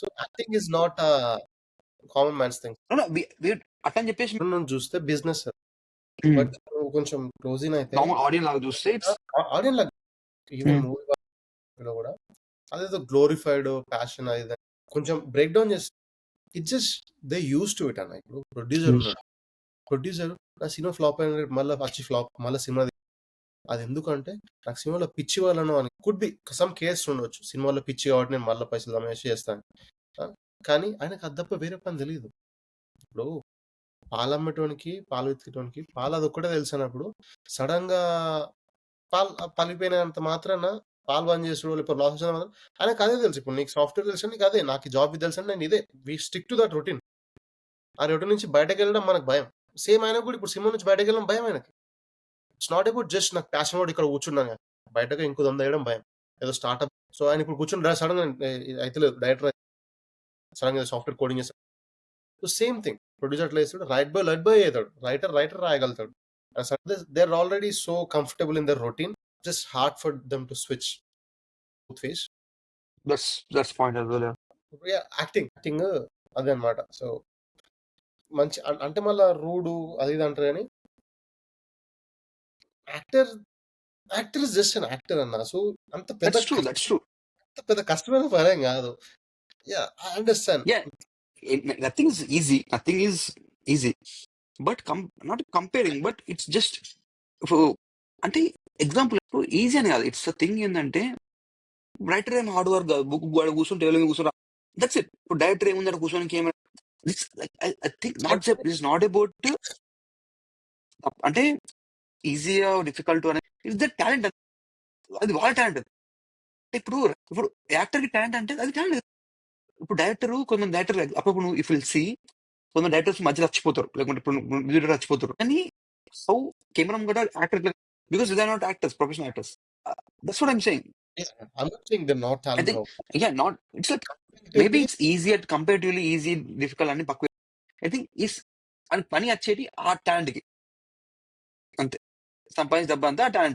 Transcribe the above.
So acting is not common man's thing. అట్లా అని చెప్పేసి నువ్వు చూస్తే బిజినెస్, బట్ నువ్వు కొంచెం క్లోజ్ ఇన్ అయితే నార్మల్ ఆడియన్స్ లాగా చూస్తే ఇట్స్ ఆడియన్ లాగా ఈవెన్ మూవీ లో కూడా అదేదో గ్లోరిఫైడ్ ప్యాషన్ అది ఇది కొంచెం బ్రేక్ డౌన్ చేస్తే it just they use to it అన్న. ఇప్పుడు ప్రొడ్యూసర్ నా సినిమా ఫ్లాప్ అయిన మళ్ళీ వచ్చి ఫ్లాప్ మళ్ళీ సినిమా అది ఎందుకంటే నాకు సినిమాలో పిచ్చి వాళ్ళను అని కుడ్ బి సమ్ కేస్ ఉండొచ్చు, సినిమాలో పిచ్చి కాబట్టి నేను మళ్ళీ పైసలు దమేసి చేస్తాను. కానీ ఆయనకు అది తప్ప వేరే పని తెలియదు. ఇప్పుడు పాలు అమ్మేటోనికి పాలు వెతికేటోనికి పాలు అది ఒక్కటే తెలుసు అన్నప్పుడు సడన్ గా పాలు పలిపోయినంత మాత్రాన పాలు బంద్ చేసుడు లేకపోతే లాస్ వచ్చిన మాత్రం ఆయనకు అదే తెలుసు. ఇప్పుడు నీకు సాఫ్ట్వేర్ తెలుసు, నీకు అదే, నాకు జాబ్ తెలుసు అంటే నేను ఇదే we stick to that routine. ఆ రొటీన్ నుంచి బయటకు వెళ్ళడం మనకు భయం. సేమ్ ఆయన కూడా ఇప్పుడు సినిమా నుంచి బయటకు వెళ్ళడం భయం ఆయనకి. ఇట్స్ నాట్ అబౌట్ జస్ట్ నాకు ప్యాషన్ కూడా ఇక్కడ కూర్చున్నాను కదా, బయటకు ఇంకో దొంద వేయడం భయం, ఏదో స్టార్ట్అప్. సో ఆయన ఇప్పుడు కూర్చుని సడన్ అయితే లేదు డైరెక్టర్ సడన్ గా సాఫ్ట్వేర్ కోడింగ్ చేస్తాడు. సో సేమ్ థింగ్ ప్రొడ్యూసర్ అట్లా చేస్తాడు, లైట్ బాయ్ అవుతాడు, రైటర్ రాయగలుగుతాడు. They are already so comfortable in their routine, just hard for them to switch phase. That's point as well. Acting అదే అనమాట. So మంచి అంటే మళ్ళా రూడు అది ఇది అంటారు కానీ actor is just an actor అన్న. సో అంత పెద్ద అంత పెద్ద కష్టమైన పనేం కాదు. Yeah I understand. Nothing is easy, but not comparing, but it's just అంటే ఎగ్జాంపుల్ ఈజీ అని కాదు, ఇట్స్ అ థింగ్. ఏంటంటే రైటర్ ఏం హార్డ్ వర్క్ బుక్ కూర్చొని టేబుల్ కూర్చొని దట్స్ ఇట్. ఇప్పుడు డైరెక్టర్ ఏముంది కూర్చొని ఏమైనా ఐ థింక్ నాట్ అబౌట్ అంటే ఈజీగా డిఫికల్ట్ అనేది ఇట్స్ ద టాలెంట్, అది వాళ్ళ టాలెంట్. ఇప్పుడు యాక్టర్ కి టాలెంట్ అంటే అది టాలెంట్. ఇప్పుడు కొంతమంది డైరెక్టర్ అప్పుడు ఇఫ్ విల్ సీ కొంతమంది డైరెక్టర్స్ మధ్యలో చచ్చిపోతారు, లేకుంటే ఇప్పుడు చచ్చిపోతారు. కానీ హౌ కెమెరా కూడా actor because they are not actors, professional actors. That's what I'm saying. I'm not saying they're not talented. It's like maybe it's easier, comparatively easy, difficult అని పక్క. I think పని వచ్చేది ఆ టాలెంట్ కి అంతే, సంపాదించే డబ్బు అంతా ఆ టాలెంట్.